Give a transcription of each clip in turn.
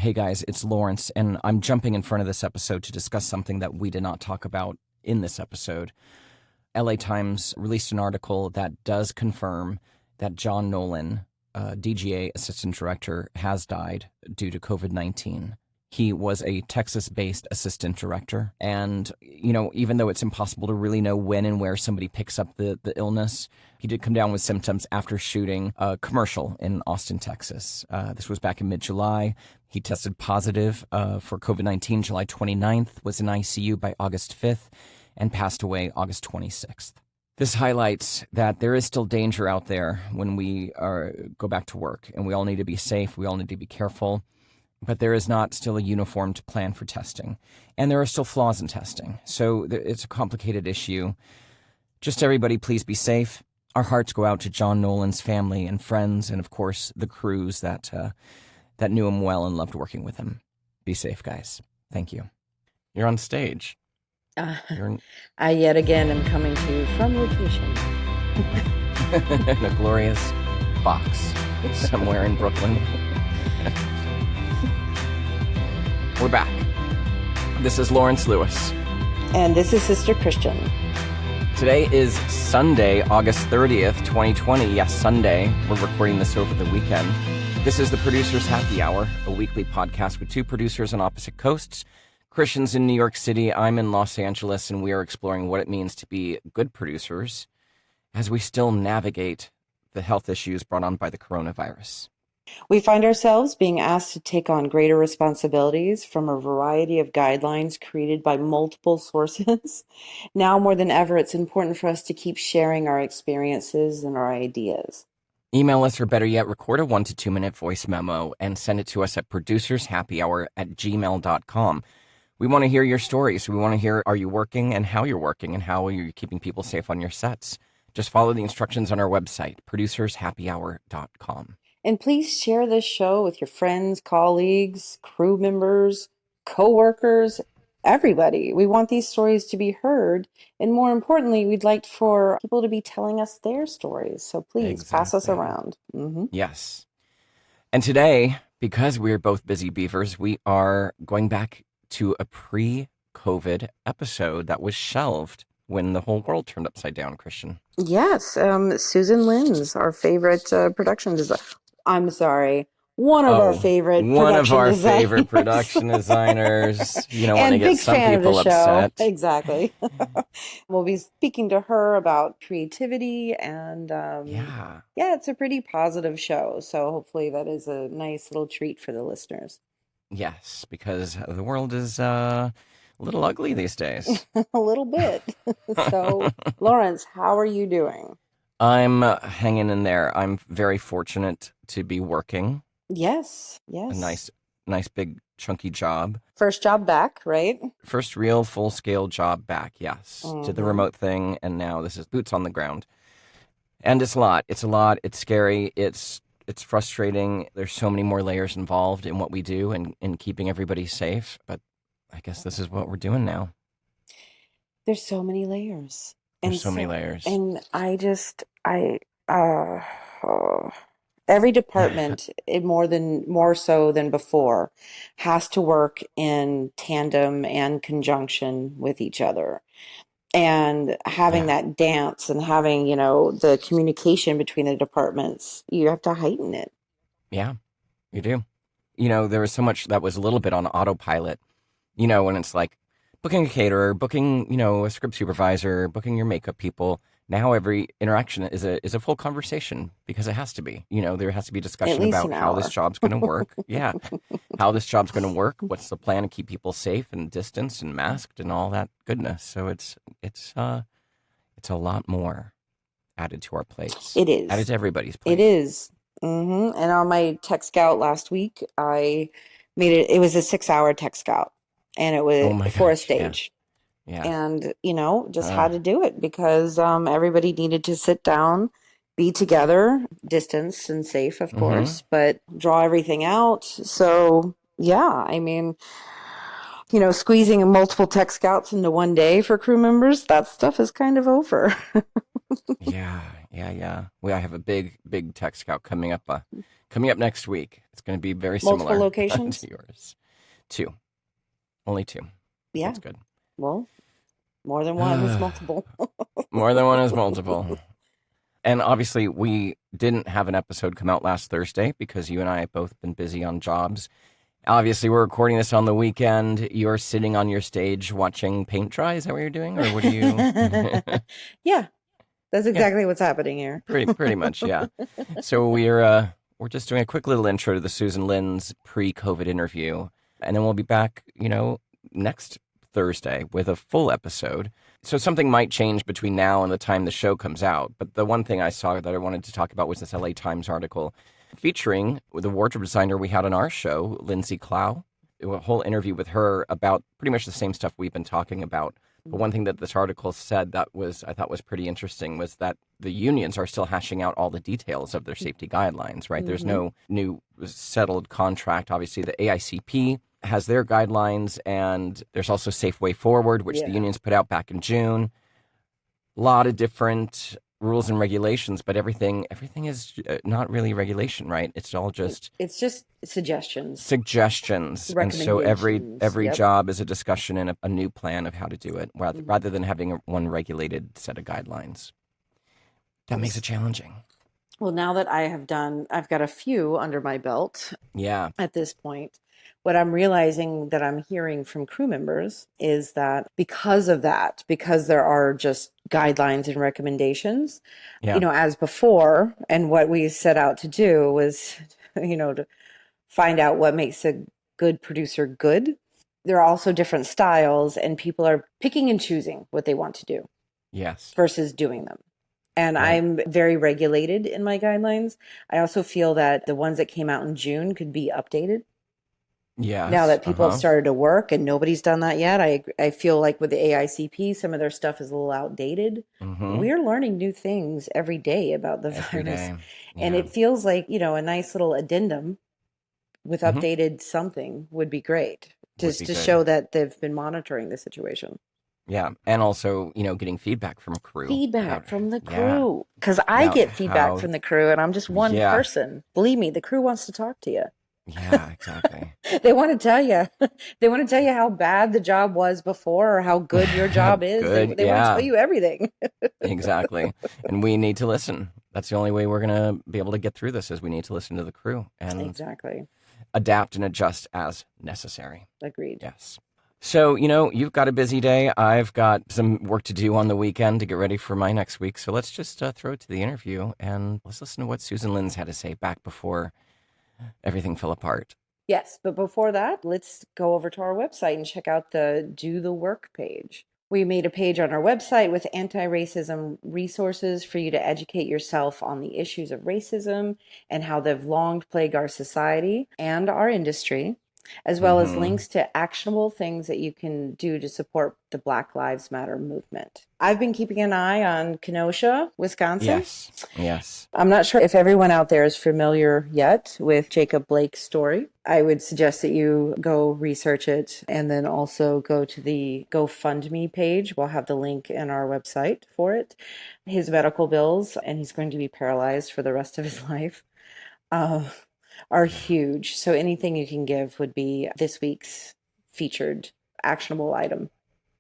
Hey guys, it's Lawrence, and I'm jumping in front of this episode to discuss something that we did not talk about in this episode. LA Times released an article that does confirm that John Nolan, DGA assistant director, has died due to COVID-19. He was a Texas-based assistant director, and, even though it's impossible to really know when and where somebody picks up the illness, he did come down with symptoms after shooting a commercial in Austin, Texas. This was back in mid-July. He tested positive for COVID-19 July 29th, was in ICU by August 5th, and passed away August 26th. This highlights that there is still danger out there when we go back to work, and we all need to be safe. We all need to be careful. But there is not still a uniformed plan for testing. And there are still flaws in testing. So it's a complicated issue. Just everybody, please be safe. Our hearts go out to John Nolan's family and friends, and of course, the crews that knew him well and loved working with him. Be safe, guys. Thank you. You're on stage. I yet again am coming to you from location. In a glorious box somewhere in Brooklyn. We're back. This is Lawrence Lewis. And this is Sister Christian. Today is Sunday, August 30th, 2020. Yes, Sunday. We're recording this over the weekend. This is the Producer's Happy Hour, a weekly podcast with two producers on opposite coasts. Christian's in New York City, I'm in Los Angeles, and we are exploring what it means to be good producers as we still navigate the health issues brought on by the coronavirus. We find ourselves being asked to take on greater responsibilities from a variety of guidelines created by multiple sources. Now more than ever, it's important for us to keep sharing our experiences and our ideas. Email us, or better yet, record a 1 to 2 minute voice memo and send it to us at producershappyhour@gmail.com. We want to hear your stories. We want to hear, are you working, and how you're working, and how are you keeping people safe on your sets? Just follow the instructions on our website, producershappyhour.com. And please share this show with your friends, colleagues, crew members, co-workers, everybody. We want these stories to be heard. And more importantly, we'd like for people to be telling us their stories. So please pass us around. Mm-hmm. Yes. And today, because we're both busy beavers, we are going back to a pre-COVID episode that was shelved when the whole world turned upside down, Christian. Yes. Susan Linns, our favorite production designer. I'm sorry. One of our favorite production designers. You don't want to get some people upset. Exactly. We'll be speaking to her about creativity, and it's a pretty positive show. So hopefully that is a nice little treat for the listeners. Yes, because the world is a little ugly these days. A little bit. So, Lawrence, how are you doing? I'm hanging in there. I'm very fortunate to be working. Yes. A nice big chunky job. First job back, right? First real full-scale job back, yes. Mm-hmm. Did the remote thing, and now this is boots on the ground. And it's a lot. It's scary. It's frustrating. There's so many more layers involved in what we do and in keeping everybody safe. But I guess this is what we're doing now. There's so many layers. There's so many layers. And every department, more so than before, has to work in tandem and conjunction with each other. And having that dance and having, the communication between the departments, you have to heighten it. Yeah, you do. There was so much that was a little bit on autopilot, when it's like booking a caterer, booking, a script supervisor, booking your makeup people. Now every interaction is a full conversation, because it has to be. There has to be discussion about how this job's going to work. Yeah, how this job's going to work. What's the plan to keep people safe and distanced and masked and all that goodness. So it's a lot more added to our plates. It is added to everybody's plate. It is. Mm-hmm. And on my tech scout last week, I made it. It was a 6-hour tech scout, and it was for a stage. Yeah. And, just had to do it because everybody needed to sit down, be together, distance and safe, of course, but draw everything out. So, squeezing multiple tech scouts into one day for crew members, that stuff is kind of over. Yeah. Yeah. I have a big tech scout coming up next week. It's going to be very Multiple similar locations to yours. 2, only 2. Yeah, that's good. Well, more than one is multiple. More than one is multiple. And obviously, we didn't have an episode come out last Thursday because you and I have both been busy on jobs. Obviously, we're recording this on the weekend. You're sitting on your stage watching paint dry. Is that what you're doing? Or what are you? Yeah, that's exactly what's happening here. Pretty much, yeah. So we're just doing a quick little intro to the Susan Linns pre-COVID interview. And then we'll be back, next Thursday with a full episode. So something might change between now and the time the show comes out. But the one thing I saw that I wanted to talk about was this LA Times article featuring the wardrobe designer we had on our show, Lindsay Clow. A whole interview with her about pretty much the same stuff we've been talking about. But one thing that this article said that I thought was pretty interesting was that the unions are still hashing out all the details of their safety guidelines, right? Mm-hmm. There's no new settled contract. Obviously, the AICP has their guidelines, and there's also Safe Way Forward, which the unions put out back in June. A lot of different rules and regulations, but everything is not really regulation, right? It's all just suggestions, and so every job is a discussion and a new plan of how to do it, rather than having one regulated set of guidelines. That makes it challenging. Well, now that I've got a few under my belt. Yeah. At this point, what I'm realizing that I'm hearing from crew members is that because there are just guidelines and recommendations, as before, and what we set out to do was, to find out what makes a good producer good. There are also different styles, and people are picking and choosing what they want to do. Yes. Versus doing them. And right. I'm very regulated in my guidelines. I also feel that the ones that came out in June could be updated. Yeah. Now that people have started to work, and nobody's done that yet, I feel like with the AICP, some of their stuff is a little outdated. Mm-hmm. We're learning new things every day about the virus. Yeah. And it feels like, a nice little addendum with updated something would be great to show that they've been monitoring the situation. Yeah. And also, getting feedback from crew. From the crew. Because I get feedback from the crew, and I'm just one person. Believe me, the crew wants to talk to you. Yeah, exactly. They want to tell you. They want to tell you how bad the job was before, or how good your job is. They want to tell you everything. Exactly. And we need to listen. That's the only way we're going to be able to get through this, is we need to listen to the crew and adapt and adjust as necessary. Agreed. Yes. So, you've got a busy day. I've got some work to do on the weekend to get ready for my next week. So let's just throw it to the interview, and let's listen to what Susan Linns had to say back before everything fell apart. Yes, but before that, let's go over to our website and check out the Do the Work page. We made a page on our website with anti-racism resources for you to educate yourself on the issues of racism and how they've long plagued our society and our industry, as well as links to actionable things that you can do to support the Black Lives Matter movement. I've been keeping an eye on Kenosha, Wisconsin. Yes. I'm not sure if everyone out there is familiar yet with Jacob Blake's story. I would suggest that you go research it, and then also go to the GoFundMe page. We'll have the link in our website for it. His medical bills, and he's going to be paralyzed for the rest of his life, are huge. So anything you can give would be this week's featured actionable item.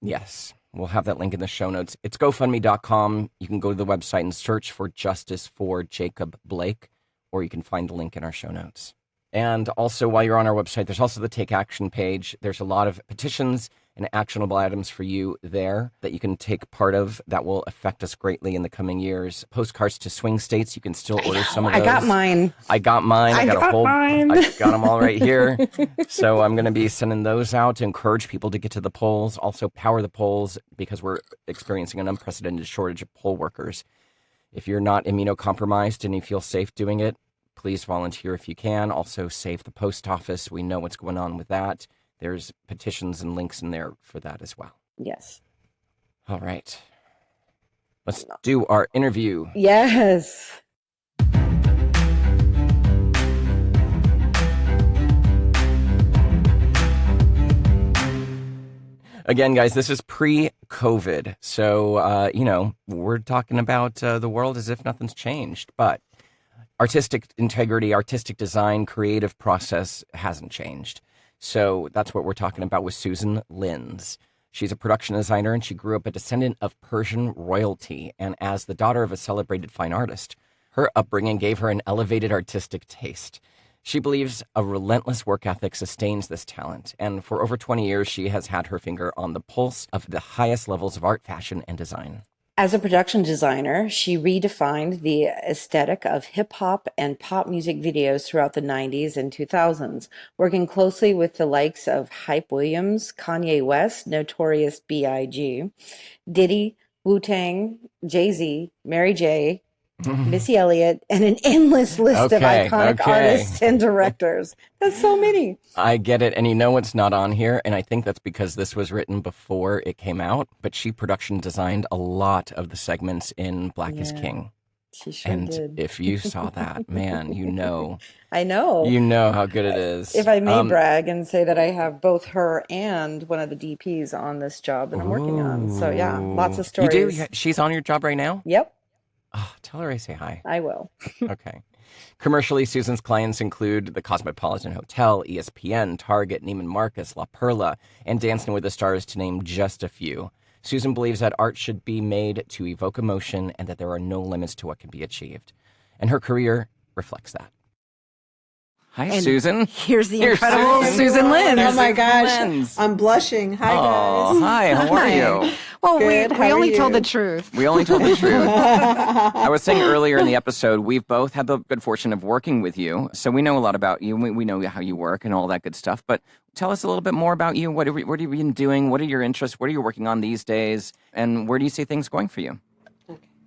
Yes. We'll have that link in the show notes. It's GoFundMe.com. You can go to the website and search for Justice for Jacob Blake, or you can find the link in our show notes. And also, while you're on our website, there's also the Take Action page. There's a lot of petitions and actionable items for you there that you can take part of that will affect us greatly in the coming years. Postcards to swing states. You can still order some of those. I got mine. I got them all right here. So I'm going to be sending those out to encourage people to get to the polls. Also, power the polls, because we're experiencing an unprecedented shortage of poll workers. If you're not immunocompromised and you feel safe doing it, please volunteer if you can. Also, save the post office. We know what's going on with that. There's petitions and links in there for that as well. Yes. All right. Let's do our interview. Yes. Again, guys, this is pre-COVID. So, we're talking about the world as if nothing's changed. But artistic integrity, artistic design, creative process hasn't changed. So that's what we're talking about with Susan Linns. She's a production designer, and she grew up a descendant of Persian royalty. And as the daughter of a celebrated fine artist, her upbringing gave her an elevated artistic taste. She believes a relentless work ethic sustains this talent, and for over 20 years, she has had her finger on the pulse of the highest levels of art, fashion, and design. As a production designer, she redefined the aesthetic of hip-hop and pop music videos throughout the 90s and 2000s, working closely with the likes of Hype Williams, Kanye West, Notorious B.I.G., Diddy, Wu-Tang, Jay-Z, Mary J., Missy Elliott, and an endless list of iconic artists and directors. That's so many. I get it. And you know what's not on here? And I think that's because this was written before it came out. But she production designed a lot of the segments in Black is King. She sure did. If you saw that, man, you know. I know. You know how good it is. If I may brag and say that I have both her and one of the DPs on this job that I'm working on. So, yeah, lots of stories. You do? She's on your job right now? Yep. Oh, tell her I say hi. I will. Okay. Commercially, Susan's clients include the Cosmopolitan Hotel, ESPN, Target, Neiman Marcus, La Perla, and Dancing with the Stars, to name just a few. Susan believes that art should be made to evoke emotion and that there are no limits to what can be achieved. And her career reflects that. Hi, and Susan. Here's the incredible Susan Linns. Oh, my gosh. I'm blushing. Hi, guys. Hi, how are you? Well, we only told the truth. We only told the truth. I was saying earlier in the episode, we've both had the good fortune of working with you. So we know a lot about you. We know how you work and all that good stuff. But tell us a little bit more about you. What have you been doing? What are your interests? What are you working on these days? And where do you see things going for you?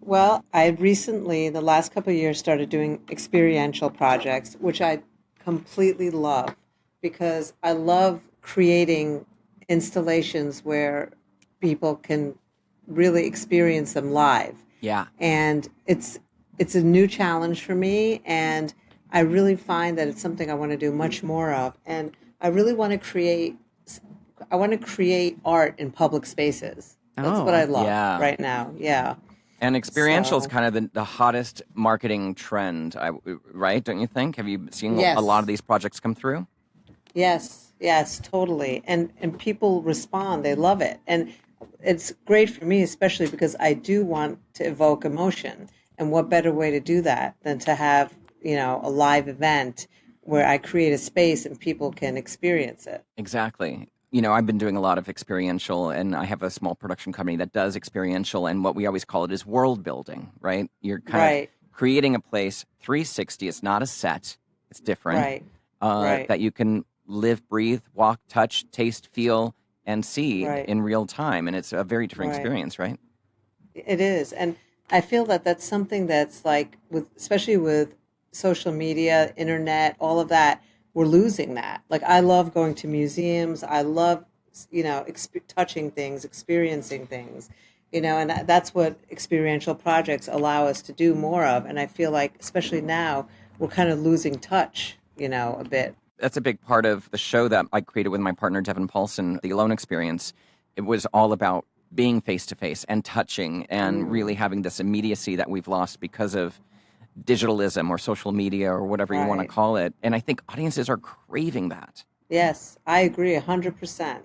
Well, I recently, the last couple of years, started doing experiential projects, which I completely love because I love creating installations where people can really experience them live. Yeah. And it's a new challenge for me, and I really find that it's something I want to do much more of. And I really want to create art in public spaces. That's what I love right now. Yeah. And experiential is kind of the hottest marketing trend, right? Don't you think? Have you seen a lot of these projects come through? Yes, totally. And people respond. They love it. And it's great for me, especially because I do want to evoke emotion. And what better way to do that than to have, a live event where I create a space and people can experience it. Exactly. I've been doing a lot of experiential, and I have a small production company that does experiential, and what we always call it is world building, right? You're kind of creating a place 360. It's not a set. It's different. Right. That you can live, breathe, walk, touch, taste, feel, and see in real time. And it's a very different experience, right? It is. And I feel that that's something that's like, especially with social media, internet, all of that, we're losing that. Like, I love going to museums. I love, touching things, experiencing things, and that's what experiential projects allow us to do more of. And I feel like, especially now, we're kind of losing touch, a bit. That's a big part of the show that I created with my partner, Devin Paulson, The Alone Experience. It was all about being face-to-face and touching and really having this immediacy that we've lost because of digitalism or social media or whatever you want to call it. And I think audiences are craving that. Yes, I agree 100%.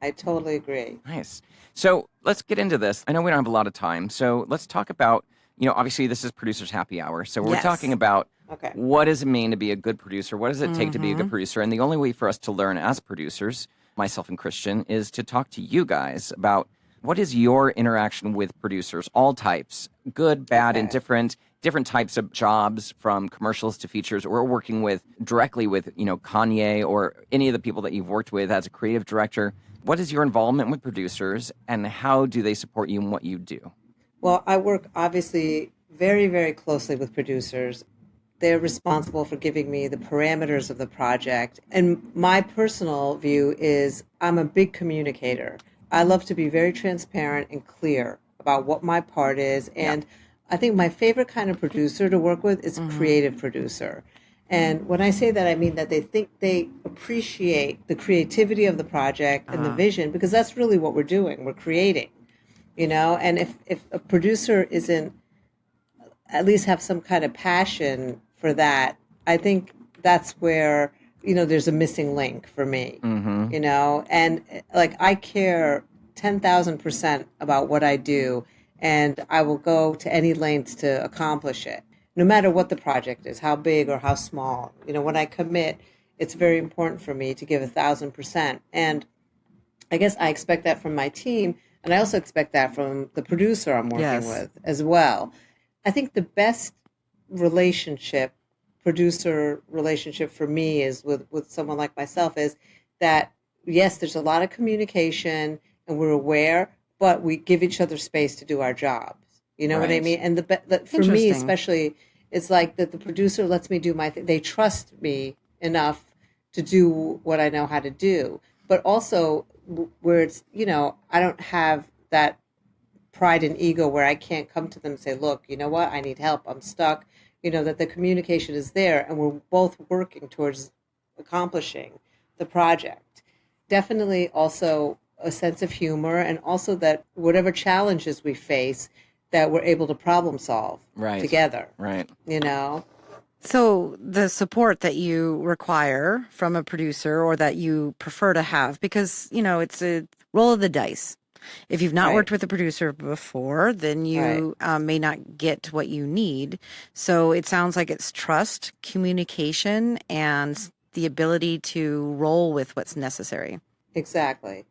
I totally agree. Nice. So let's get into this. I know we don't have a lot of time. So let's talk about, obviously this is Producers Happy Hour. So we're talking about what does it mean to be a good producer? What does it take to be a good producer? And the only way for us to learn as producers, myself and Christian, is to talk to you guys about what is your interaction with producers, all types, good, bad, and different types of jobs, from commercials to features, or working directly with, Kanye or any of the people that you've worked with as a creative director. What is your involvement with producers, and how do they support you in what you do? Well, I work obviously very, very closely with producers. They're responsible for giving me the parameters of the project. And my personal view is I'm a big communicator. I love to be very transparent and clear about what my part is. And I think my favorite kind of producer to work with is a creative producer. And when I say that, I mean that they appreciate the creativity of the project and the vision, because that's really what we're doing. We're creating, and if a producer isn't, at least have some kind of passion for that, I think that's where, there's a missing link for me, and like I care 10,000% about what I do, and I will go to any lengths to accomplish it, no matter what the project is, how big or how small. When I commit, it's very important for me to give 1,000%. And I guess I expect that from my team, and I also expect that from the producer I'm working with as well. I think the best producer relationship for me is with someone like myself, is that, yes, there's a lot of communication and we're aware, but we give each other space to do our jobs. You know what I mean? And for me, especially, it's like that the producer lets me do my thing. They trust me enough to do what I know how to do, but also where it's, I don't have that pride and ego where I can't come to them and say, look, you know what, I need help, I'm stuck, that the communication is there and we're both working towards accomplishing the project. Definitely also a sense of humor, and also that whatever challenges we face, that we're able to problem solve together. Right. So the support that you require from a producer, or that you prefer to have, because, it's a roll of the dice. If you've not worked with a producer before, then you may not get what you need. So it sounds like it's trust, communication, and the ability to roll with what's necessary. Exactly.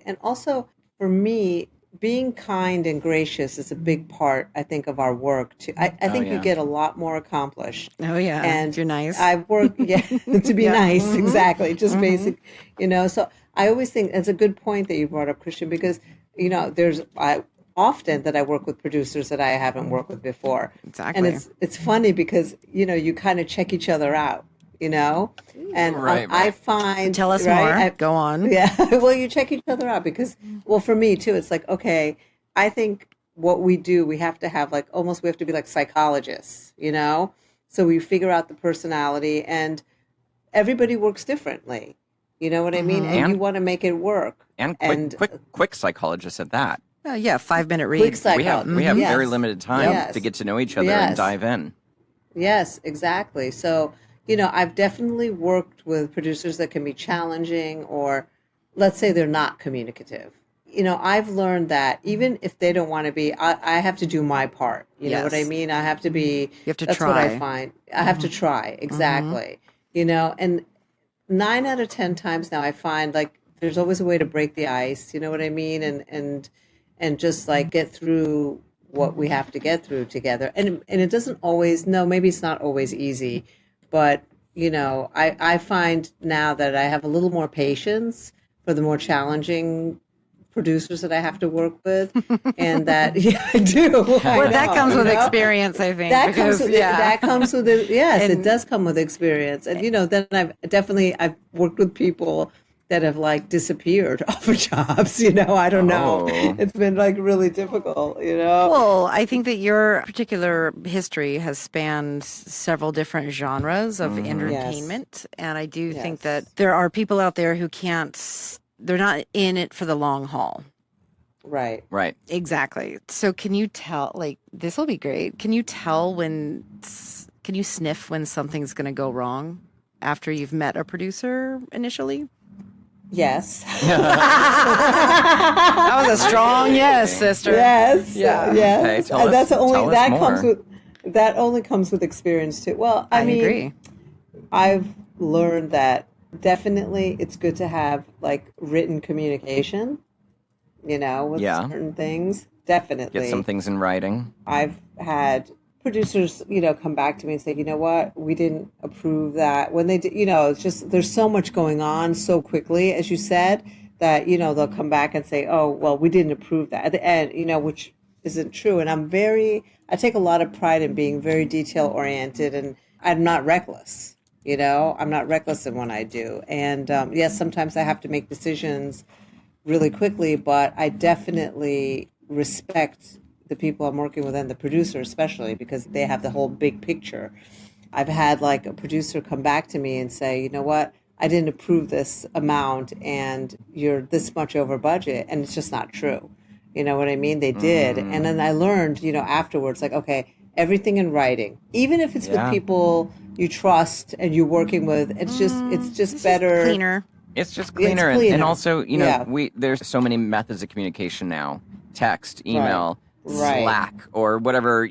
And also, for me, being kind and gracious is a big part, I think, of our work too. I think you get a lot more accomplished. Oh yeah, and you're nice. I've worked to be nice, exactly, just basic, So I always think it's a good point that you brought up, Christian, because there's often that I work with producers that I haven't worked with before. Exactly, and it's funny because you kind of check each other out. And I find... Tell us more. Go on. Yeah. Well, you check each other out because, for me too, it's like, okay, I think what we do, we have to have we have to be like psychologists, So we figure out the personality, and everybody works differently. You know what I mean? And you want to make it work. And quick psychologists at that. 5-minute read. We have very limited time to get to know each other and dive in. Yes, exactly. So, I've definitely worked with producers that can be challenging, or let's say they're not communicative. I've learned that even if they don't want to be, I have to do my part. You know what I mean? I have to be, you have to that's try. What I find. I have to try. Exactly. And 9 out of 10 times now I find there's always a way to break the ice. You know what I mean? And just get through what we have to get through together. And it doesn't always, maybe it's not always easy. But, I find now that I have a little more patience for the more challenging producers that I have to work with. And that, I do. Well, that comes with experience, I think. That comes with it. Yes, it does come with experience. And, then I've worked with people that have disappeared off of jobs, I don't know. It's been really difficult, Well, I think that your particular history has spanned several different genres of entertainment. And I do think that there are people out there who they're not in it for the long haul. Right. Exactly. So can you tell, this will be great. Can you sniff when something's going to go wrong after you've met a producer initially? Yes. That was a strong yes, sister. Yes. Yeah. Yes. Okay, that only comes with experience too. Well, I mean, agree. I've learned that definitely it's good to have written communication, with certain things. Definitely. Get some things in writing. I've had producers, come back to me and say, you know what, we didn't approve that. When they did, it's just, there's so much going on so quickly, as you said, that, they'll come back and say, oh, well, we didn't approve that at the end, which isn't true. And I take a lot of pride in being very detail oriented, and I'm not reckless, I'm not reckless in what I do. And yes, sometimes I have to make decisions really quickly, but I definitely respect the people I'm working with, and the producer especially, because they have the whole big picture. I've had like a producer come back to me and say, you know what, I didn't approve this amount and you're this much over budget. And it's just not true. You know what I mean? They did. And then I learned, afterwards, like, okay, everything in writing, even if it's with people you trust and you're working with, it's just better. Cleaner. It's just cleaner. It's cleaner. And also, there's so many methods of communication now. Text, email, Slack, or whatever,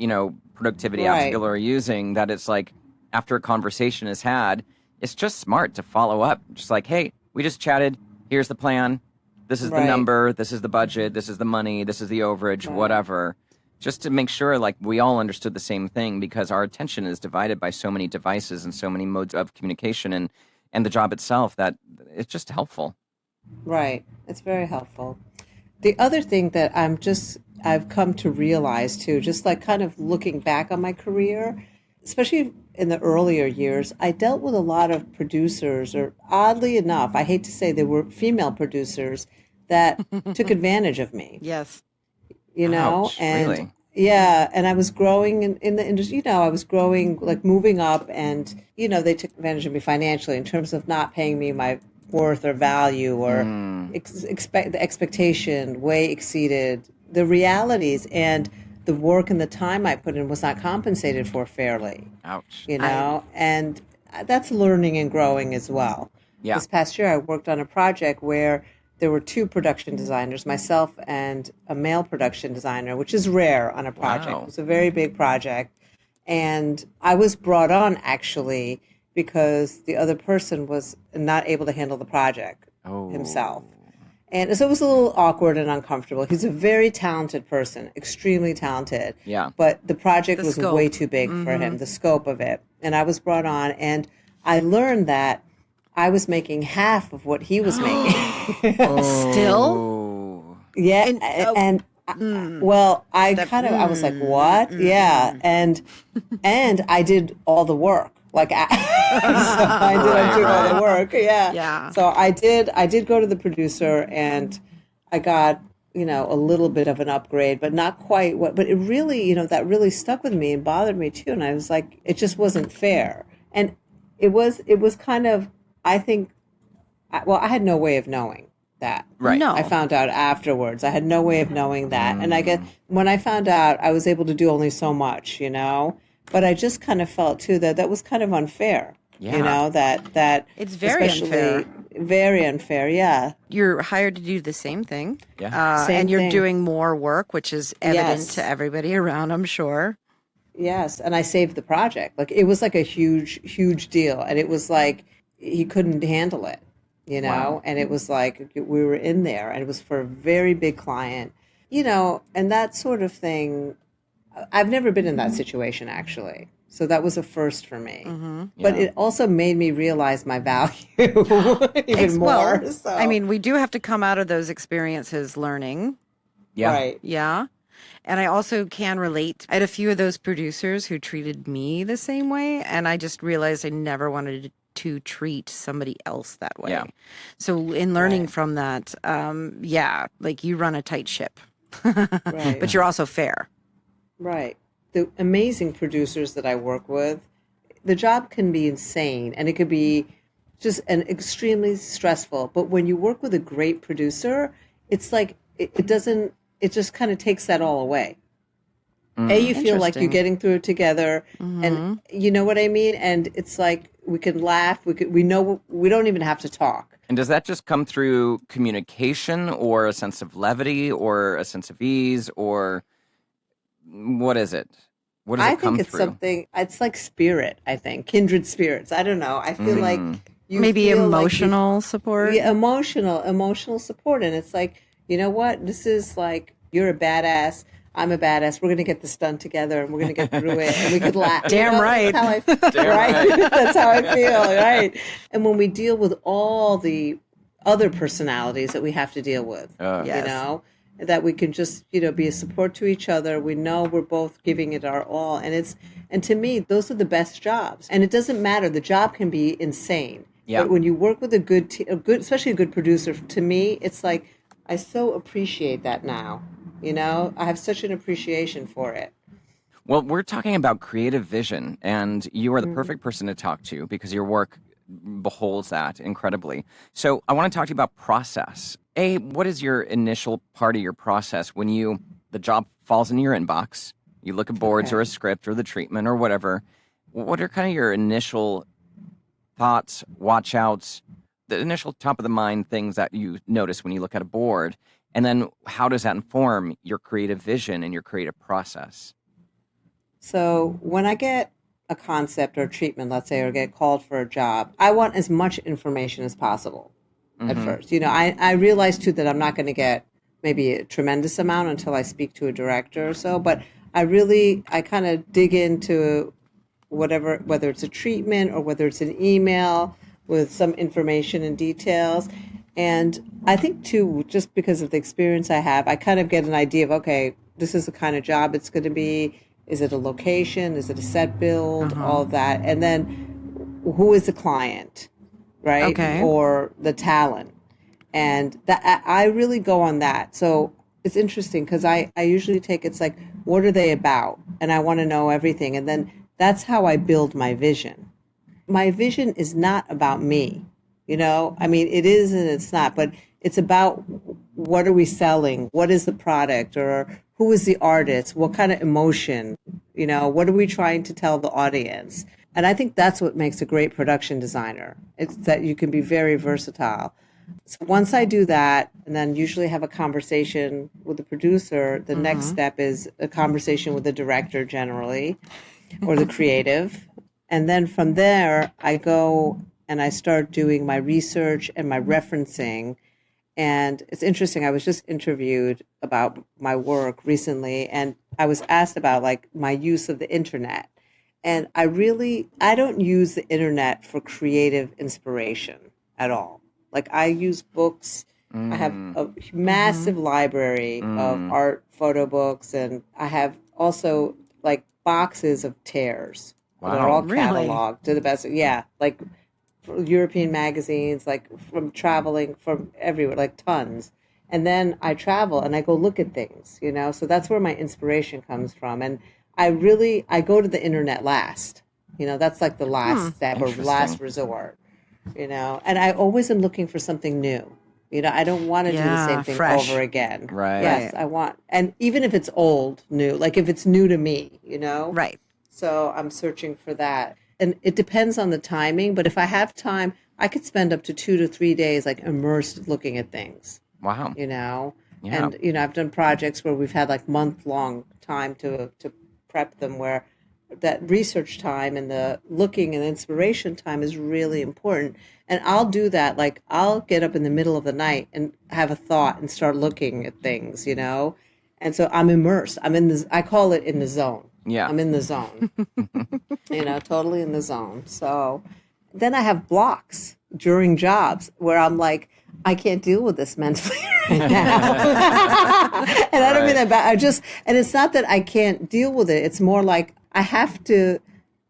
productivity apps people are using, that it's like after a conversation is had, it's just smart to follow up. Just like, hey, we just chatted. Here's the plan. This is the number. This is the budget. This is the money. This is the overage, whatever. Just to make sure like we all understood the same thing, because our attention is divided by so many devices and so many modes of communication and the job itself, that it's just helpful. Right. It's very helpful. The other thing that I've come to realize too, just like kind of looking back on my career, especially in the earlier years, I dealt with a lot of producers, or oddly enough, I hate to say, they were female producers that took advantage of me. Yes. Ouch, and really? Yeah, and I was growing in the industry, I was growing, like moving up, and, they took advantage of me financially in terms of not paying me my worth or value, or the expectation way exceeded the realities, and the work and the time I put in was not compensated for fairly. Ouch. And that's learning and growing as well. Yeah. This past year, I worked on a project where there were two production designers, myself and a male production designer, which is rare on a project. Wow. It was a very big project. And I was brought on actually because the other person was not able to handle the project himself. And so it was a little awkward and uncomfortable. He's a very talented person, extremely talented. Yeah. But the project was scope. way too big for him, the scope of it. And I was brought on, and I learned that I was making half of what he was making. Still? Yeah. Well, I was like, what? Yeah. And I did all the work. Like, so I did all the work. Yeah. Yeah. So I did go to the producer, and I got, a little bit of an upgrade, but not quite but it really, that really stuck with me and bothered me too. And I was like, it just wasn't fair. And it was kind of, I think, I had no way of knowing that. Right. No. I found out afterwards. I had no way of knowing that. And I guess when I found out, I was able to do only so much, But I just kind of felt too that was kind of unfair. Yeah. That It's very unfair. Very unfair, yeah. You're hired to do the same thing. Yeah. Same and you're thing. doing more work, which is evident Yes. to everybody around, I'm sure. Yes, and I saved the project. Like, it was like a huge, huge deal. And it was like he couldn't handle it, Wow. And it was like we were in there, and it was for a very big client, and that sort of thing. I've never been in that situation, actually. So that was a first for me. But it also made me realize my value even more. Well, So. I mean, we do have to come out of those experiences learning. Yeah. Right. Yeah. And I also can relate. I had a few of those producers who treated me the same way, and I just realized I never wanted to treat somebody else that way. Yeah. So in learning from that, like you run a tight ship, Right. but you're also fair. Right. The amazing producers that I work with, the job can be insane, and it could be just extremely stressful. But when you work with a great producer, it's like it doesn't. It just kind of takes that all away. You feel like you're getting through it together, and you know what I mean. And it's like we can laugh. We know we don't even have to talk. And does that just come through communication, or a sense of levity, or a sense of ease, or what is it? What does it come think it's through? something. It's like spirit. I think kindred spirits. I don't know. I feel like you Maybe feel emotional support. Yeah, emotional support, and it's like, you know what? This is like, you're a badass. I'm a badass. We're going to get this done together, and we're going to get through it, and we could laugh. Damn right. That's how I feel. Right? That's how I feel. Right. And when we deal with all the other personalities that we have to deal with, Yes. that we can just, be a support to each other. We know we're both giving it our all, and to me, those are the best jobs. And it doesn't matter. The job can be insane. Yeah. But when you work with especially a good producer, to me, it's like, I so appreciate that now. I have such an appreciation for it. Well, we're talking about creative vision, and you are the perfect person to talk to because your work beholds that incredibly. So I want to talk to you about process. What is your initial part of your process when the job falls into your inbox? You look at boards or a script or the treatment or whatever. What are kind of your initial thoughts, watch outs, the initial top of the mind things that you notice when you look at a board? And then how does that inform your creative vision and your creative process? So when I get a concept or treatment, let's say, or get called for a job, I want as much information as possible at first. I realize too that I'm not going to get maybe a tremendous amount until I speak to a director or so, but I kind of dig into whether it's a treatment or whether it's an email with some information and details. And I think too, just because of the experience I have, I kind of get an idea of, okay, this is the kind of job it's going to be. Is it a location? Is it a set build? All of that. And then who is the client, right? Okay. Or the talent. And that I really go on that. So it's interesting because I usually it's like, what are they about? And I want to know everything. And then that's how I build my vision. My vision is not about me, I mean, it is and it's not, but it's about what are we selling? What is the product? Or who is the artist? What kind of emotion? What are we trying to tell the audience? And I think that's what makes a great production designer. It's that you can be very versatile. So once I do that, and then usually have a conversation with the producer, the next step is a conversation with the director generally, or the creative. And then from there, I go and I start doing my research and my referencing. And it's interesting, I was just interviewed about my work recently, and I was asked about like my use of the internet. And I don't use the internet for creative inspiration at all. Like I use books. I have a massive library of art photo books, and I have also like boxes of tears. Wow. They're all Really? cataloged to the best. Yeah, like European magazines, like from traveling from everywhere, like tons. And then I travel and I go look at things, so that's where my inspiration comes from. And I go to the internet last, that's like the last step or last resort, and I always am looking for something new. I don't want to do the same thing fresh. over again. Right. Yes, I want, and even if it's old, new, like if it's new to me, Right. So I'm searching for that. And it depends on the timing, but if I have time, I could spend up to 2 to 3 days like immersed looking at things. Wow. Yeah. And I've done projects where we've had like month-long time to prep them, where that research time and the looking and inspiration time is really important. And I'll do that, like I'll get up in the middle of the night and have a thought and start looking at things, And so I'm immersed. I call it in the zone. Yeah. I'm in the zone, totally in the zone. So then I have blocks during jobs where I'm like, I can't deal with this mentally right now. And I don't mean that bad. And it's not that I can't deal with it. It's more like I have to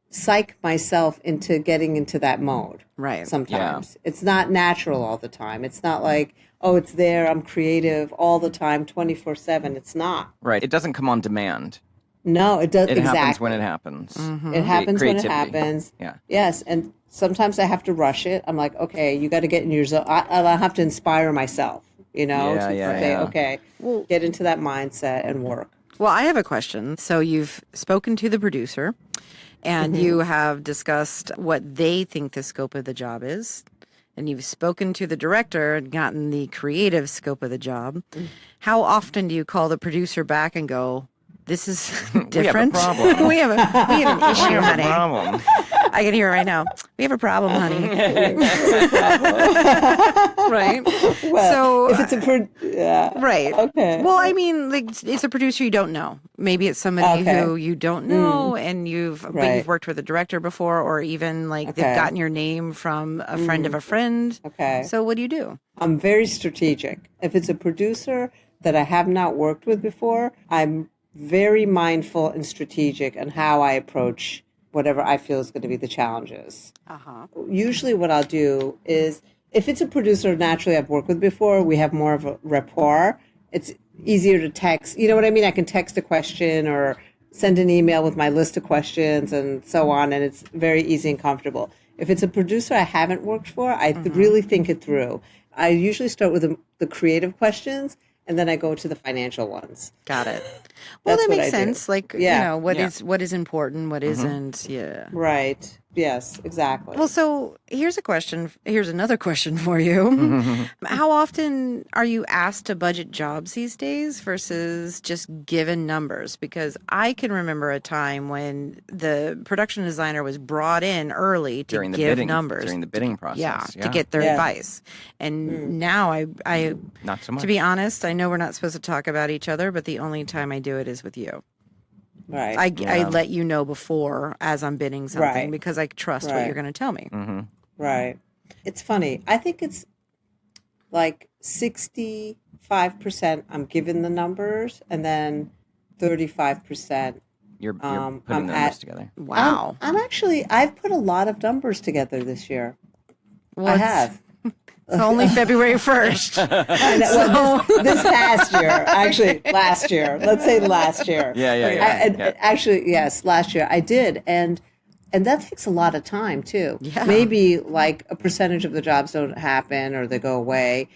psych myself into getting into that mode. Right. Sometimes it's not natural all the time. It's not like, oh, it's there. I'm creative all the time, 24/7. It's not. Right. It doesn't come on demand. No, it does. It exactly. happens when it happens. It happens when it Creativity. happens. Yeah. Yes, and sometimes I have to rush it. I'm like, okay, you got to get in your zone. I have to inspire myself, okay, get into that mindset and work. Well, I have a question. So you've spoken to the producer and you have discussed what they think the scope of the job is. And you've spoken to the director and gotten the creative scope of the job. How often do you call the producer back and go, this is different? We have a problem. we have an issue, honey. Problem. I can hear it right now. We have a problem, honey. Right? Well, so if it's right. Okay. Well, I mean, like it's a producer you don't know. Maybe it's somebody who you don't know, and but you've worked with a director before, or even like they've gotten your name from a friend of a friend. Okay. So what do you do? I'm very strategic. If it's a producer that I have not worked with before, I'm very mindful and strategic on how I approach whatever I feel is going to be the challenges. Usually what I'll do is, if it's a producer naturally I've worked with before, we have more of a rapport. It's easier to text. You know what I mean? I can text a question or send an email with my list of questions and so on, and it's very easy and comfortable. If it's a producer I haven't worked for, I really think it through. I usually start with the creative questions, and then I go to the financial ones. Got it. Well, that makes sense. Like, what is important, what isn't. Yeah. Right. Yes, exactly. Well, so here's another question for you. How often are you asked to budget jobs these days versus just given numbers? Because I can remember a time when the production designer was brought in early to give numbers. During the bidding process. To get their advice. And now I not so much. To be honest, I know we're not supposed to talk about each other, but the only time I do it is with you. Right. I let you know before as I'm bidding something because I trust what you're going to tell me. Right. It's funny. I think it's like 65% I'm given the numbers, and then 35% you're putting the numbers together. Wow. I've put a lot of numbers together this year. I have. It's only February 1st. This past year, actually, last year. Let's say last year. Yeah. Actually, yes, last year I did, and that takes a lot of time too. Yeah. Maybe like a percentage of the jobs don't happen or they go away.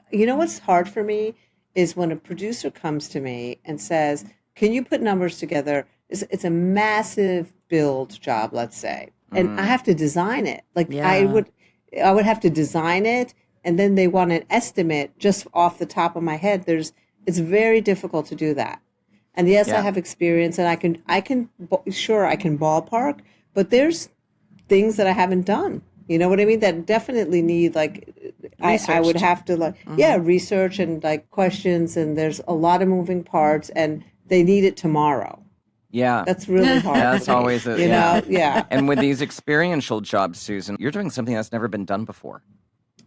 You know what's hard for me is when a producer comes to me and says, "Can you put numbers together?" It's a massive build job, let's say, and I have to design it. I would have to design it. And then they want an estimate just off the top of my head. It's very difficult to do that. And yes, I have experience, and I can ballpark, but there's things that I haven't done. You know what I mean? That definitely need I would have to research and questions, and there's a lot of moving parts, and they need it tomorrow. Yeah. That's really hard. That's always you know? Yeah. And with these experiential jobs, Susan, you're doing something that's never been done before.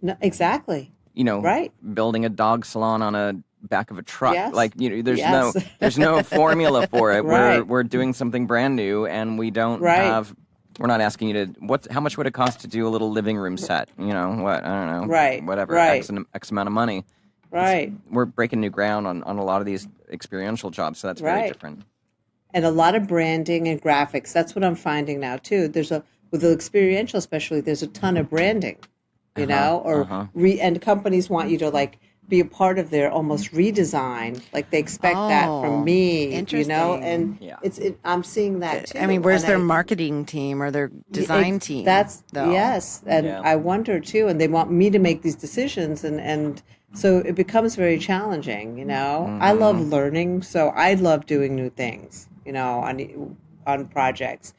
No, exactly. Right. Building a dog salon on a back of a truck. Yes. There's no formula for it. Right. We're doing something brand new, and we don't have. We're not asking you to. How much would it cost to do a little living room set? I don't know. Right. Whatever. Right. X amount of money. Right. We're breaking new ground on a lot of these experiential jobs, so that's very different. And a lot of branding and graphics. That's what I'm finding now too. With the experiential, especially, there's a ton of branding. And companies want you to be a part of their almost redesign. They expect that from me, and I'm seeing that too. I mean, where's their marketing team or their design team? Yes. And I wonder too, and they want me to make these decisions, and so it becomes very challenging, I love learning, so I love doing new things, on projects,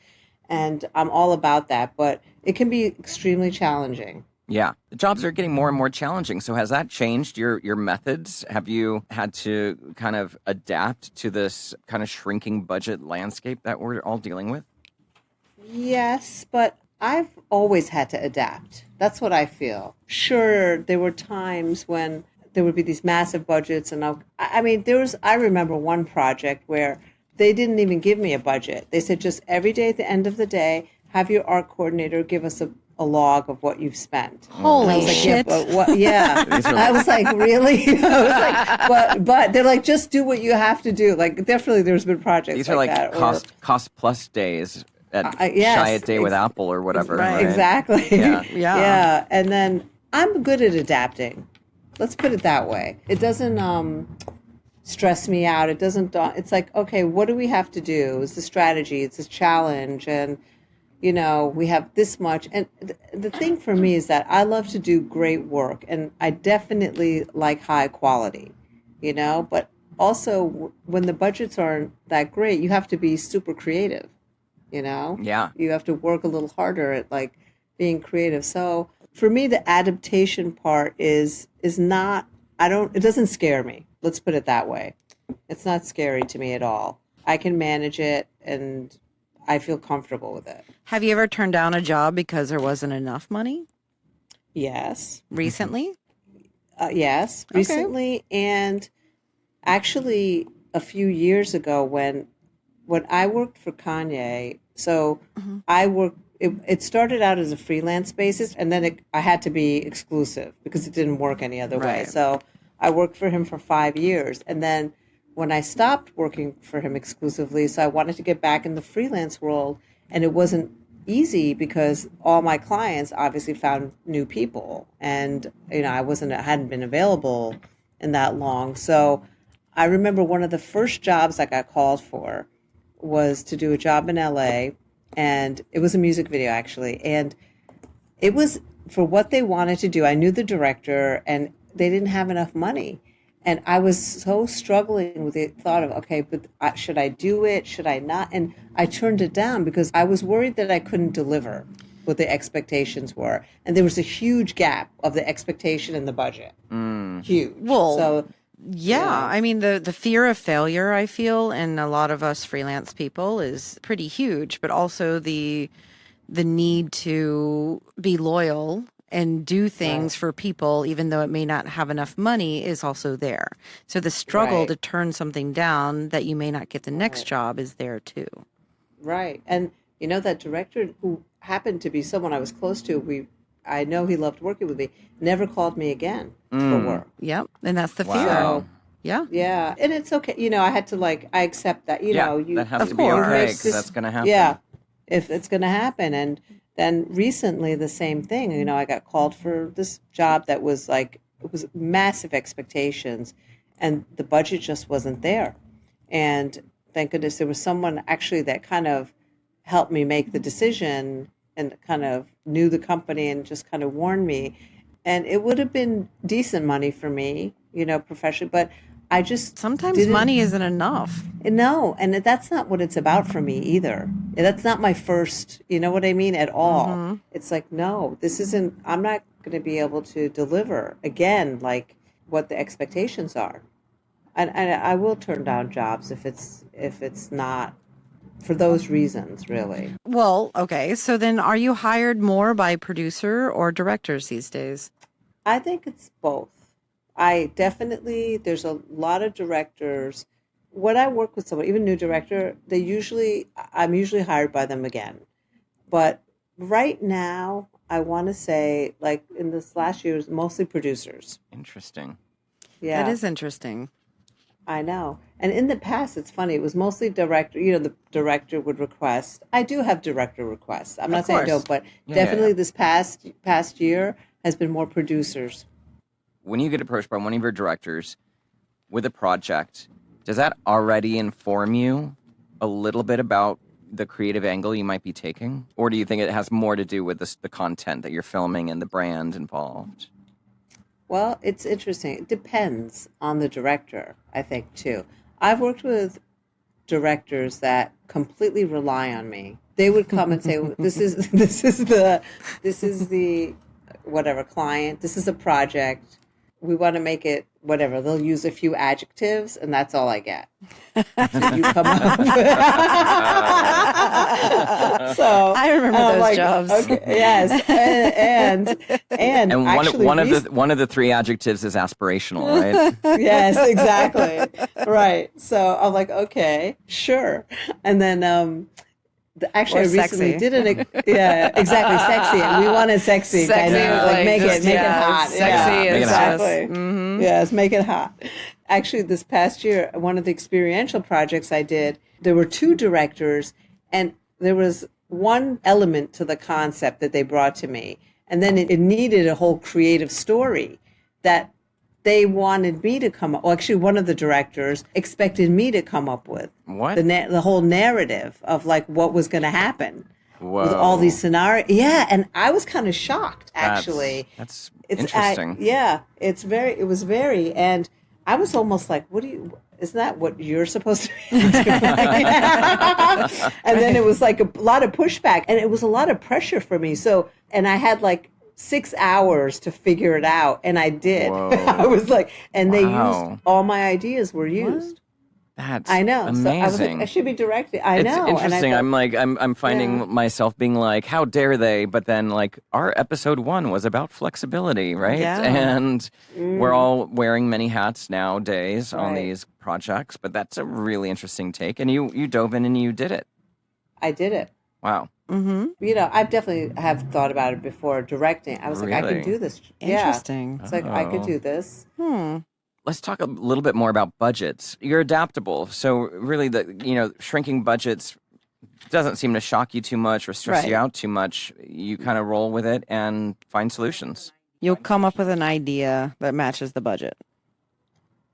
and I'm all about that, but it can be extremely challenging. Yeah. The jobs are getting more and more challenging. So has that changed your methods? Have you had to kind of adapt to this kind of shrinking budget landscape that we're all dealing with? Yes, but I've always had to adapt. That's what I feel. Sure, there were times when there would be these massive budgets, and I remember one project where they didn't even give me a budget. They said just every day at the end of the day, have your art coordinator give us a log of what you've spent. Holy shit. Yeah. I was like, really? I was like, but they're like, just do what you have to do. Definitely there's been projects These are that. Cost plus days at Shy a Day with Apple or whatever. Right? Exactly. Yeah. And then I'm good at adapting. Let's put it that way. It doesn't stress me out. It doesn't, it's like, okay, what do we have to do? It's a strategy. It's a challenge. And we have this much. And the thing for me is that I love to do great work, and I definitely like high quality, but also when the budgets aren't that great, you have to be super creative, Yeah. You have to work a little harder at being creative. So for me, the adaptation part is not, it doesn't scare me. Let's put it that way. It's not scary to me at all. I can manage it, and I feel comfortable with it. Have you ever turned down a job because there wasn't enough money? Yes. Recently? Yes, recently. And actually a few years ago when I worked for Kanye, so I worked, it started out as a freelance basis, and then I had to be exclusive because it didn't work any other way. So I worked for him for 5 years. And then when I stopped working for him exclusively. So I wanted to get back in the freelance world, and it wasn't easy because all my clients obviously found new people, and I hadn't been available in that long. So I remember one of the first jobs I got called for was to do a job in LA, and it was a music video actually, and it was for what they wanted to do. I knew the director, and they didn't have enough money. And I was so struggling with the thought of, okay, but should I do it? Should I not? And I turned it down because I was worried that I couldn't deliver what the expectations were. And there was a huge gap of the expectation and the budget. Huge. Well, so, yeah, I mean, the fear of failure, I feel, in a lot of us freelance people is pretty huge, but also the need to be loyal and do things for people, even though it may not have enough money, is also there. So the struggle to turn something down that you may not get the next job is there too. Right. And that director, who happened to be someone I was close to, I know he loved working with me, never called me again for work. Yep. And that's the fear. So, yeah. Yeah. And it's okay. I had to I accept that, that has to be okay, because that's going to happen. Yeah. If it's going to happen. And then recently the same thing, I got called for this job that was it was massive expectations, and the budget just wasn't there. And thank goodness there was someone actually that kind of helped me make the decision and kind of knew the company and just kind of warned me. And it would have been decent money for me, professionally, but I just sometimes money isn't enough. No, and that's not what it's about for me either. That's not my first, you know what I mean, at all. Mm-hmm. It's no, this isn't. I'm not going to be able to deliver again, what the expectations are, and I will turn down jobs if it's not for those reasons, really. Well, okay, so then are you hired more by producer or directors these days? I think it's both. There's a lot of directors. When I work with someone, even new director, I'm usually hired by them again. But right now, I want to say, in this last year, it was mostly producers. Interesting. Yeah. That is interesting. I know. And in the past, it's funny, it was mostly director, the director would request. I do have director requests. I'm not saying I don't, but definitely this past year has been more producers. When you get approached by one of your directors with a project, does that already inform you a little bit about the creative angle you might be taking? Or do you think it has more to do with the content that you're filming and the brand involved? Well, it's interesting. It depends on the director, I think, too. I've worked with directors that completely rely on me. They would come and say, this is the whatever client, this is a project. We want to make it whatever. They'll use a few adjectives, and that's all I get. So you come up. So I remember those jobs. Okay, yes, and one of the three adjectives is aspirational, right? Yes, exactly. Right. So I'm okay, sure, and then. Actually, I recently did exactly, sexy. And we wanted sexy kind of make it hot. Sexy is exactly. Mm-hmm. Yes, make it hot. Actually, this past year, one of the experiential projects I did, there were two directors, and there was one element to the concept that they brought to me, and then it needed a whole creative story that they wanted me to come up. Well, actually, one of the directors expected me to come up with the whole narrative of what was going to happen with all these scenarios. Yeah, and I was kind of shocked. Actually, that's interesting. It was very, and I was almost isn't that what you're supposed to be doing? And then it was a lot of pushback, and it was a lot of pressure for me. So, and I had 6 hours to figure it out, and I did. I was and they used all my ideas were used. That's I know. amazing. So I should be directing. It's know. Interesting. And I'm finding myself being how dare they? But then our episode 1 was about flexibility, right? Yeah. And we're all wearing many hats nowadays on these projects. But that's a really interesting take. And you dove in and you did it. I did it. Wow. Mm-hmm. I've definitely have thought about it before directing. I was I can do this. Interesting. Yeah. It's I could do this. Let's talk a little bit more about budgets. You're adaptable. So really shrinking budgets doesn't seem to shock you too much or stress you out too much. You kind of roll with it and find solutions. You'll come up with an idea that matches the budget.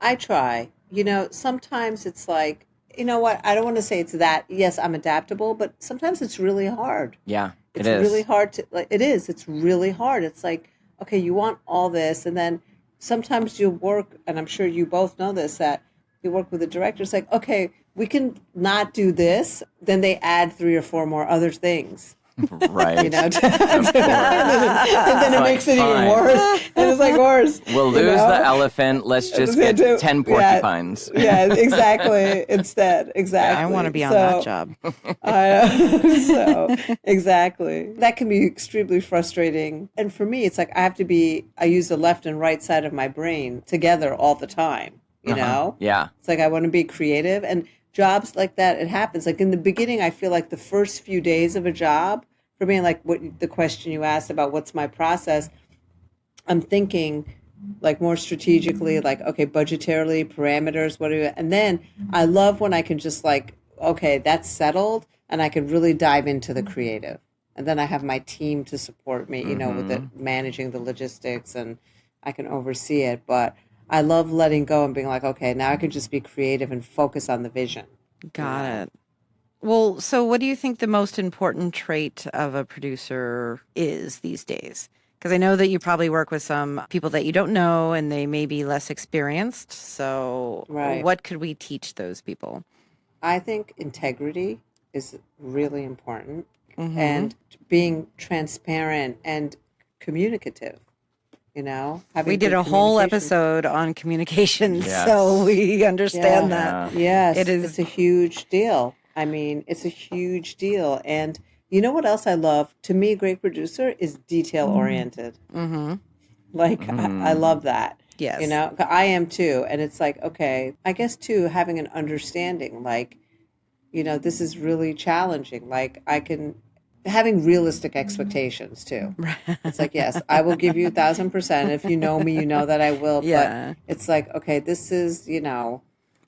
I try. Sometimes it's like, you know what? I don't want to say it's that. Yes, I'm adaptable, but sometimes it's really hard. Yeah, it's really hard to. It is. It's really hard. It's like, okay, you want all this, and then sometimes you work, and I'm sure you both know this, that you work with the director. It's like, okay, we can not do this. Then they add 3 or 4 more other things. Right. And then it makes it even worse. And it's like worse. We'll lose the elephant. Let's just get 10 porcupines. Yeah, exactly. Instead. Exactly. I want to be on that job. Exactly. That can be extremely frustrating. And for me, it's like I use the left and right side of my brain together all the time, you know? Yeah. It's like I want to be creative. And jobs like that, it happens. Like in the beginning, I feel like the first few days of a job, for me, like the question you asked about what's my process, I'm thinking like more strategically, like, okay, budgetarily, parameters, and then I love when I can just like, okay, that's settled, and I can really dive into the creative. And then I have my team to support me, with managing the logistics, and I can oversee it. But I love letting go and being like, okay, now I can just be creative and focus on the vision. Got it. Well, so what do you think the most important trait of a producer is these days? Because I know that you probably work with some people that you don't know and they may be less experienced. So what could we teach those people? I think integrity is really important, and being transparent and communicative. We did a whole episode on communication, so we understand that. Yes, it's a huge deal. I mean, it's a huge deal. And you know what else I love? To me, a great producer is detail-oriented. I love that. Yes. I am too. And it's like, okay, I guess too, having an understanding, like, this is really challenging. Like having realistic expectations too. It's like, yes, I will give you 1,000%. If you know me, you know that I will. Yeah. But it's like, okay, this is,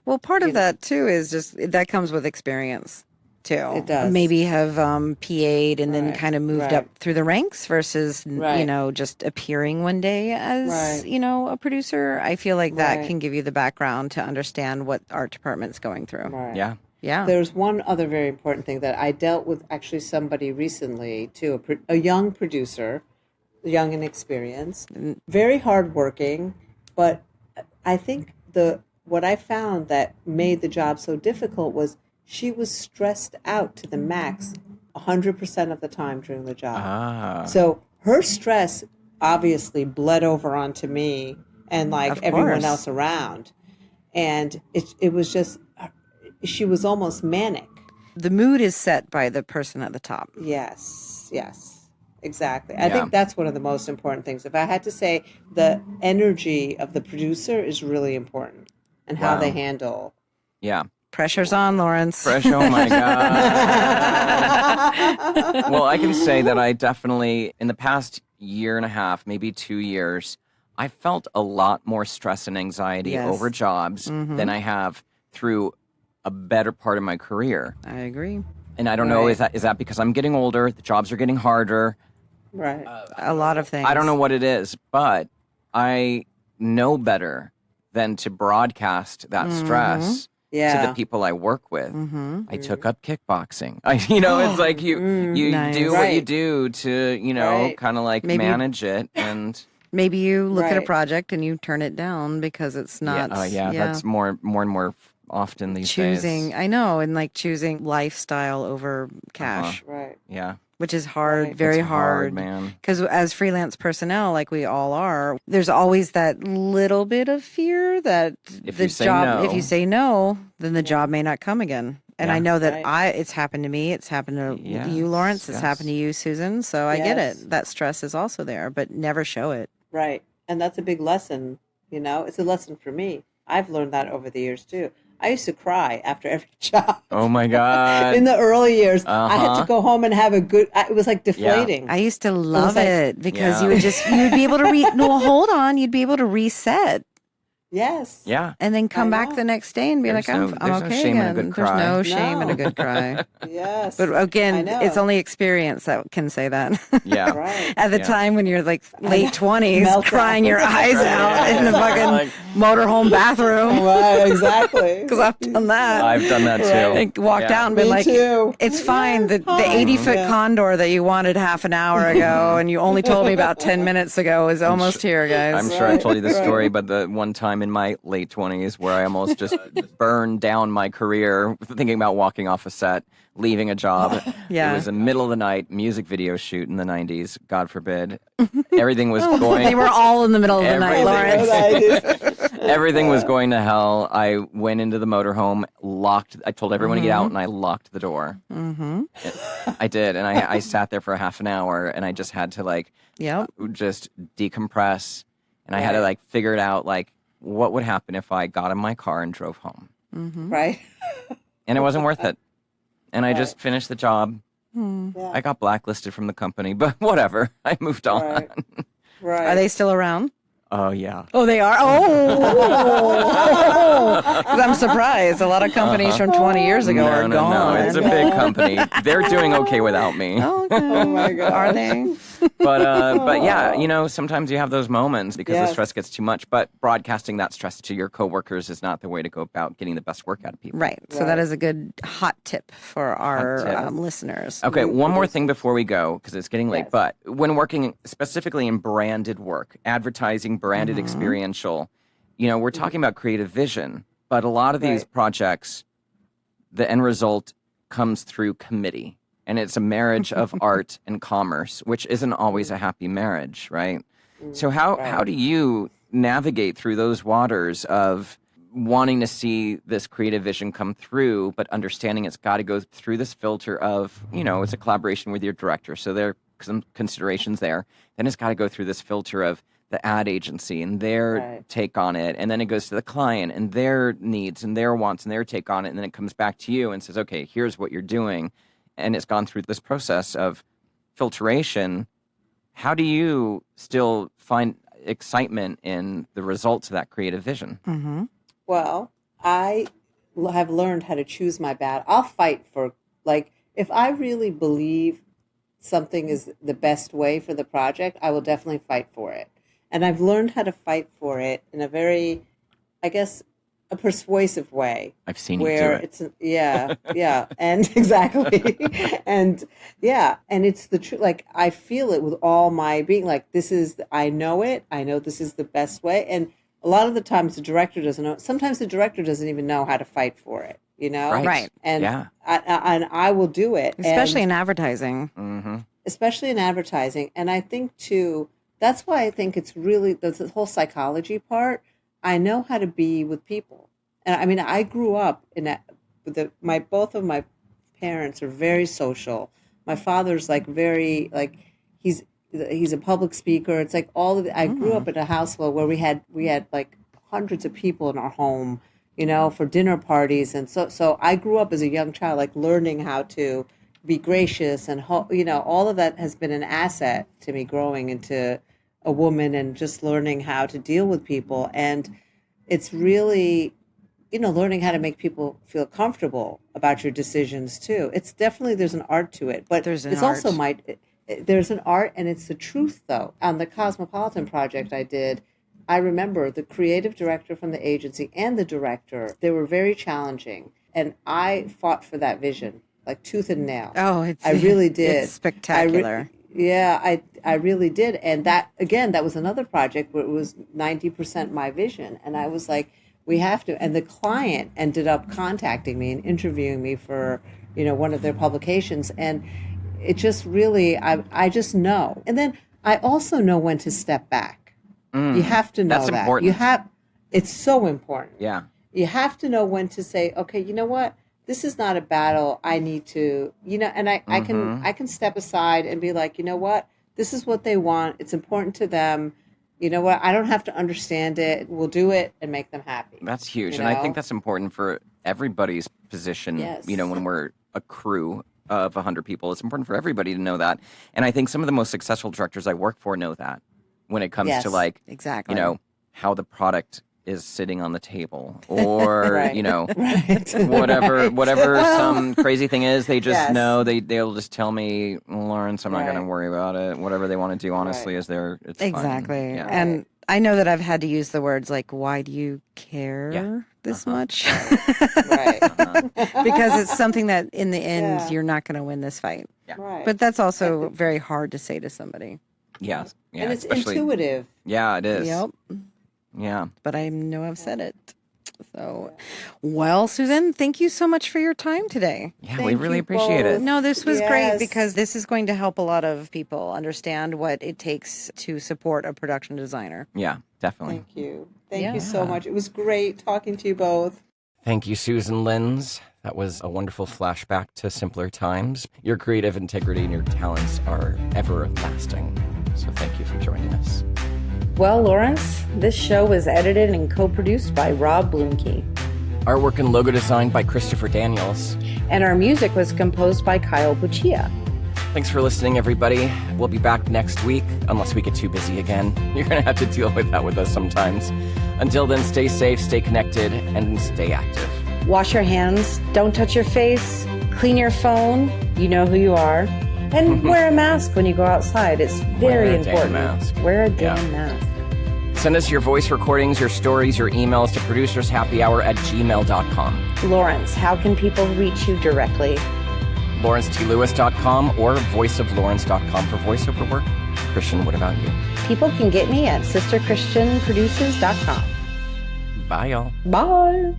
Well, part of that too is just that comes with experience too. It does. Maybe have PA'd and then kind of moved up through the ranks versus, just appearing one day as, a producer. I feel like that can give you the background to understand what art department's going through. Right. Yeah. Yeah. There's one other very important thing that I dealt with actually somebody recently too, a young producer, young and experienced, very hardworking, but I think what I found that made the job so difficult was she was stressed out to the max 100% of the time during the job. So her stress obviously bled over onto me and like everyone else around. And it was just, she was almost manic. The mood is set by the person at the top. Yes, exactly. I think that's one of the most important things. If I had to say, the energy of the producer is really important. And how they handle. Yeah. Pressure's on, Lawrence. Pressure, oh my God. Well, I can say that I definitely, in the past year and a half, maybe 2 years, I felt a lot more stress and anxiety over jobs than I have through a better part of my career. I agree. And I don't know, is that because I'm getting older, the jobs are getting harder? Right. A lot of things. I don't know what it is, but I know better than to broadcast that stress to the people I work with. I took up kickboxing. It's like you do what you do to, kind of like manage it. And maybe you look at a project and you turn it down because it's not. That's more and more often these days. I know, and like choosing lifestyle over cash. Right. Yeah. Which is hard, very hard, man. Because as freelance personnel, like we all are, there's always that little bit of fear that if you say no, then the job may not come again. And I know that it's happened to me. It's happened to you, Lawrence. It's happened to you, Susan. So I get it. That stress is also there, but never show it. Right. And that's a big lesson. It's a lesson for me. I've learned that over the years too. I used to cry after every job. Oh my God. In the early years, I had to go home and have it was like deflating. I used to love it because you would be able to hold on, you'd be able to reset. Yes. Yeah. And then come back the next day and be There's like, I'm no okay shame in a again. good cry. There's no shame in a good cry. Yes. But again, I know. it's only experience that can say that. Yeah. Right. At the time when you're like late 20s, Meltdown. crying your eyes out in the fucking motorhome bathroom. Right, exactly. Because I've done that. I've done that too. Like, walked out and been Me like, too. it's fine. The fine. 80-foot condor that you wanted half an hour ago and you only told me about 10 minutes ago is almost here, guys. I'm sure I told you the story, but the one time in my late 20s where I almost just burned down my career thinking about walking off a set, leaving a job. Yeah. It was the middle of the night, music video shoot in the 90s, God forbid. Everything was going... They were all in the middle of the night, Lawrence. Everything was going to hell. I went into the motorhome, I told everyone to get out, and I locked the door. Mm-hmm. I did, and I sat there for a half an hour, and I just had to, just decompress, and I had to, figure it out, what would happen if I got in my car and drove home. Mm-hmm. Right. And it wasn't worth it. And I just finished the job. Yeah. I got blacklisted from the company, but whatever. I moved on. Right. Are they still around? Oh, yeah. Oh, they are? Because I'm surprised. A lot of companies from 20 years ago are gone. No, it's a big company. They're doing okay without me. Oh, okay. Oh, my God. Are they? But yeah, sometimes you have those moments because the stress gets too much. But broadcasting that stress to your coworkers is not the way to go about getting the best work out of people. Right. So that is a good hot tip for our listeners. Okay, one more thing before we go, because it's getting late. Yes. But when working specifically in branded work, advertising, branded experiential, we're talking about creative vision. But a lot of these projects, the end result comes through committee. And it's a marriage of art and commerce, which isn't always a happy marriage, right? So how do you navigate through those waters of wanting to see this creative vision come through, but understanding it's got to go through this filter of, it's a collaboration with your director. So there are some considerations there. Then it's got to go through this filter of the ad agency and their take on it. And then it goes to the client and their needs and their wants and their take on it. And then it comes back to you and says, okay, here's what you're doing. And it's gone through this process of filtration. How do you still find excitement in the results of that creative vision? Mm-hmm. Well, I have learned how to choose my battle. I'll fight for, if I really believe something is the best way for the project, I will definitely fight for it. And I've learned how to fight for it in a very, a persuasive way. I've seen you do it. And exactly. and it's the truth. I feel it with all my being, I know it. I know this is the best way. And a lot of the times the director doesn't know. Sometimes the director doesn't even know how to fight for it, Right. And I will do it. Especially in advertising. Mm-hmm. Especially in advertising. And I think too, that's why I think it's really the whole psychology part. I know how to be with people. And I grew up in that. Both of my parents are very social. My father's very he's a public speaker. It's all of it. I grew up in a household where we had hundreds of people in our home, for dinner parties, and so I grew up as a young child learning how to be gracious, and all of that has been an asset to me growing into a woman and just learning how to deal with people. And it's really, learning how to make people feel comfortable about your decisions too. It's definitely, there's an art to it, but there's an art, and it's the truth though. On the Cosmopolitan project I did, I remember the creative director from the agency and the director, they were very challenging. And I fought for that vision, tooth and nail. Oh, I really did. It's spectacular. I really did. And that was another project where it was 90% my vision. And I was like, we have to. And the client ended up contacting me and interviewing me for, one of their publications. And it just really, I just know. And then I also know when to step back. You have to know that's that. Important. It's so important. Yeah. You have to know when to say, okay, you know what? This is not a battle. I need to, and I can step aside and be like, you know what? This is what they want. It's important to them. You know what? I don't have to understand it. We'll do it and make them happy. That's huge. And I think that's important for everybody's position. Yes. When we're a crew of 100 people, it's important for everybody to know that. And I think some of the most successful directors I work for know that when it comes to exactly. how the product is sitting on the table, or Right. you know, Right. whatever Well, some crazy thing is, they just yes. know they'll just tell me, Lawrence, I'm not going to Right. worry about it. Whatever they want to do, honestly, is it's fine. Exactly. Yeah. And I know that I've had to use the words like, why do you care Yeah. this much? Right. Because it's something that in the end, Yeah. you're not going to win this fight. Right. But that's also very hard to say to somebody. Yeah, yeah, and it's especially, intuitive. Yeah, it is. Yep. Yeah. But I know I've said it. So, well, Susan, thank you so much for your time today. Yeah, Thank we really you appreciate it. both. No, this was great Yes. because this is going to help a lot of people understand what it takes to support a production designer. Yeah, definitely. Thank you. Thank Yeah. you so much. It was great talking to you both. Thank you, Susan Linns. That was a wonderful flashback to simpler times. Your creative integrity and your talents are everlasting. So thank you for joining us. Well, Lawrence, this show was edited and co-produced by Rob Bloomkey. Artwork and logo design by Christopher Daniels. And our music was composed by Kyle Buccia. Thanks for listening, everybody. We'll be back next week, unless we get too busy again. You're going to have to deal with that with us sometimes. Until then, stay safe, stay connected, and stay active. Wash your hands, don't touch your face, clean your phone, you know who you are, and wear a mask when you go outside. It's very Wear a damn important. mask. Wear a damn mask. Send us your voice recordings, your stories, your emails to producershappyhour@gmail.com. Lawrence, how can people reach you directly? LawrenceTLewis.com or voiceoflawrence.com for voiceover work. Christian, what about you? People can get me at sisterchristianproduces.com. Bye, y'all. Bye.